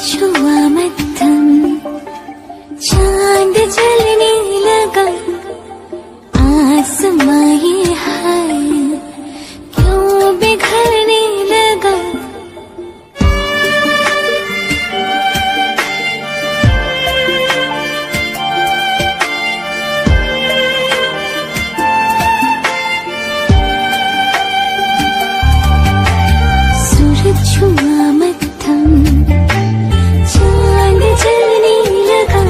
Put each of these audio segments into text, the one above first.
छुआ मध्यम, चांद जलने लगा, आसमां ये हाय क्यों बिखरने लगा। सूरज छुआ मध्यम, चांद जलने लगा,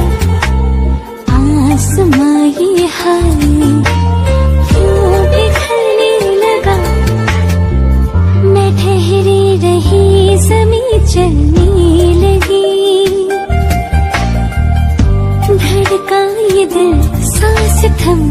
आसमां ये हाय क्यों बिखरने लगा। मैं ठहरी रही, ज़मीं चलने लगी, धड़का ये दिल, सांस थम